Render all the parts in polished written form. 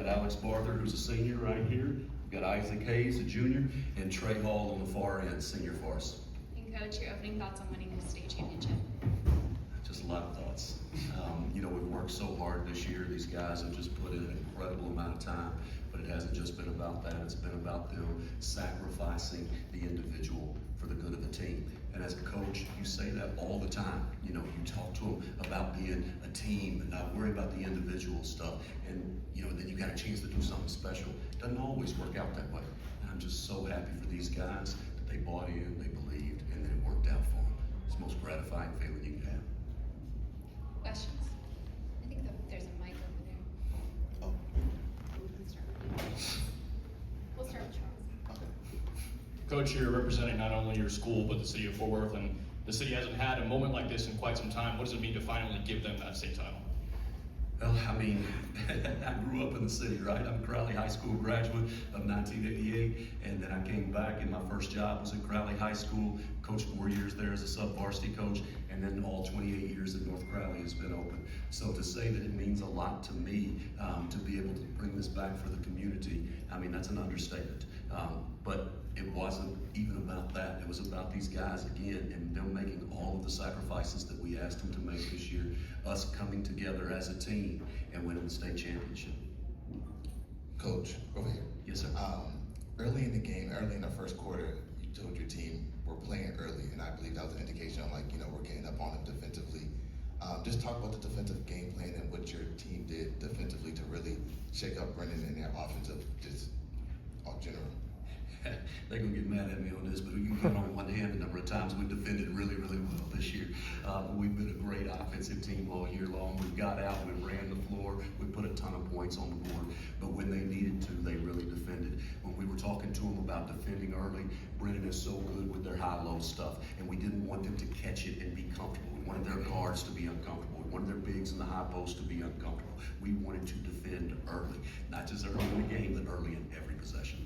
got Alex Barther, who's a senior right here. We've got Isaac Hayes, a junior, and Trey Hall on the far end, senior for us. And Coach, your opening thoughts on winning the state championship? Just a lot of thoughts. We've worked so hard this year. These guys have just put in an incredible amount of time, but it hasn't just been about that. It's been about them sacrificing the individual for the good of the team. And as a coach, you say that all the time. You talk to them about being a team and not worry about the individual stuff. And, then you got a chance to do something special. It doesn't always work out that way. And I'm just so happy for these guys that they bought in, they believed, and then it worked out for them. It's the most gratifying feeling you can have. Questions? I think there's a mic over there. Oh. We'll start with Charles. Coach, you're representing not only your school, but the city of Fort Worth, and the city hasn't had a moment like this in quite some time. What does it mean to finally give them that state title? Well, I grew up in the city, right? I'm a Crowley High School graduate of 1988, and then I came back, and my first job was at Crowley High School. Coached 4 years there as a sub-varsity coach, and then all 28 years at North Crowley has been open. So to say that it means a lot to me to be able to bring this back for the community, that's an understatement. But it wasn't even about that. It was about these guys again and them making all of the sacrifices that we asked them to make this year, us coming together as a team and winning the state championship. Coach, over here. Yes, sir. Early in the game, early in the first quarter, you told your team we're playing early, and I believe that was an indication of we're getting up on them defensively. Just talk about the defensive game plan and what your team did defensively to really shake up Brennan and their offensive, just all general. They're going to get mad at me on this, but we can count on one hand the number of times we defended really, really well this year. We've been a great offensive team all year long. We got out, we ran the floor, we put a ton of points on the board, but when they needed to, they really defended. When we were talking to them about defending early, Brennan is so good with their high-low stuff, and we didn't want them to catch it and be comfortable. We wanted their guards to be uncomfortable. We wanted their bigs in the high post to be uncomfortable. We wanted to defend early, not just early in the game, but early in every possession.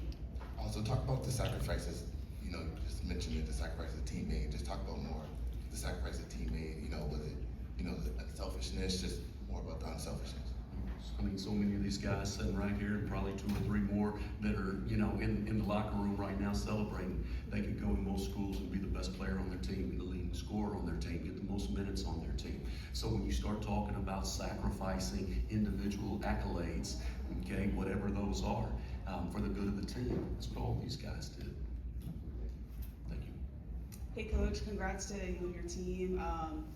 Also, talk about the sacrifices, you just mentioned it, the sacrifices the team made. Just talk about more the sacrifice the team made, was it, the selfishness, just more about the unselfishness. So many of these guys sitting right here, and probably 2 or 3 more that are, in the locker room right now celebrating. They could go to most schools and be the best player on their team, be the leading scorer on their team, get the most minutes on their team. So when you start talking about sacrificing individual accolades, okay, whatever those are, for the good of the team, that's what all these guys did. Thank you. Hey Coach, congrats to you and your team.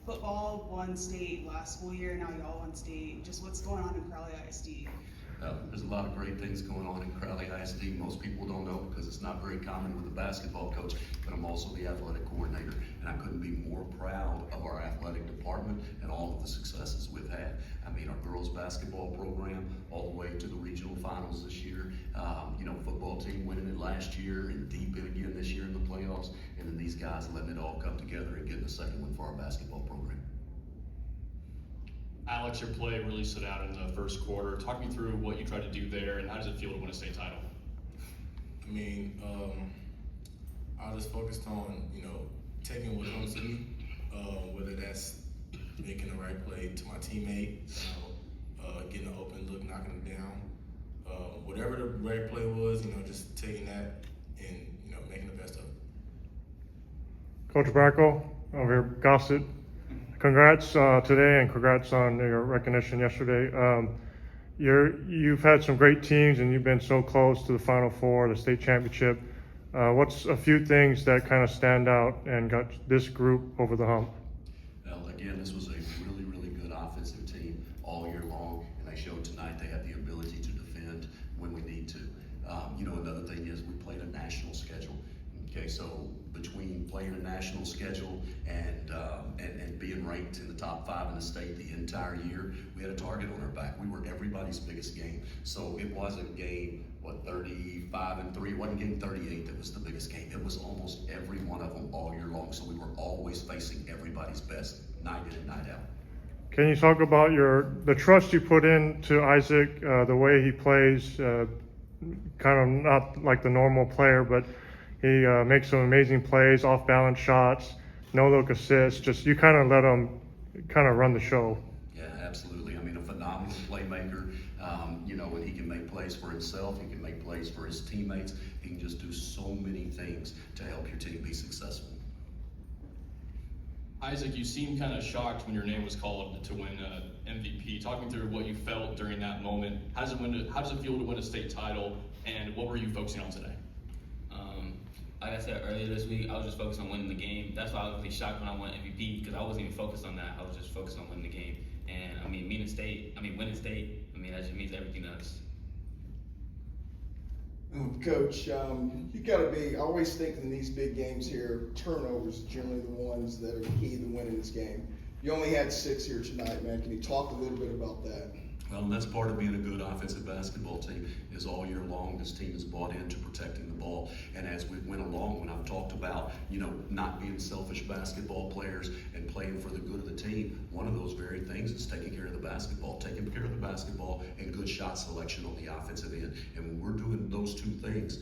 Football won state last school year, now y'all won state. Just what's going on in Crowley ISD? There's a lot of great things going on in Crowley ISD. Most people don't know because it's not very common with a basketball coach, but I'm also the athletic coordinator, and I couldn't be more proud of our athletic department and all of the successes we've had. Our girls basketball program all the way to the regional finals this year. Football team winning it last year and deep in again this year in the playoffs, and then these guys letting it all come together and getting the second one for our basketball program. Alex, your play really stood out in the first quarter. Talk me through what you tried to do there, and how does it feel to win a state title? I just focused on, taking what comes to me, whether that's making the right play to my teammate, getting an open look, knocking them down. Whatever the right play was, just taking that and, making the best of it. Coach Bracco over here, Gossett. Congrats today, and congrats on your recognition yesterday. You've had some great teams, and you've been so close to the Final Four, the state championship. What's a few things that kind of stand out and got this group over the hump? Well, again, this was a really, really good offensive team all year long, and they showed tonight they have the ability to defend when we need to. Another thing is we played a national schedule. Okay, so between playing a national schedule and being ranked in the top 5 in the state the entire year, we had a target on our back. We were everybody's biggest game. So it wasn't game 35-3. It wasn't game 38 that was the biggest game. It was almost every one of them all year long. So we were always facing everybody's best night in and night out. Can you talk about the trust you put into Isaac, the way he plays, kind of not like the normal player, but he makes some amazing plays, off-balance shots, no-look assists. Just you kind of let him kind of run the show. Yeah, absolutely. A phenomenal He's a playmaker, and he can make plays for himself. He can make plays for his teammates. He can just do so many things to help your team be successful. Isaac, you seemed kind of shocked when your name was called to win MVP. Talk me through what you felt during that moment. How does it feel to win a state title, and what were you focusing on today? Like I said earlier this week, I was just focused on winning the game. That's why I was really shocked when I won MVP, because I wasn't even focused on that. I was just focused on winning the game. And winning state, that just means everything to us. Coach, you got to be. I always think in these big games here, turnovers are generally the ones that are key to winning this game. You only had 6 here tonight, man. Can you talk a little bit about that? Well, and that's part of being a good offensive basketball team is all year long this team is bought into protecting the ball. And as we went along, when I've talked about, not being selfish basketball players and playing for the good of the team, one of those very things is taking care of the basketball and good shot selection on the offensive end. And when we're doing those two things,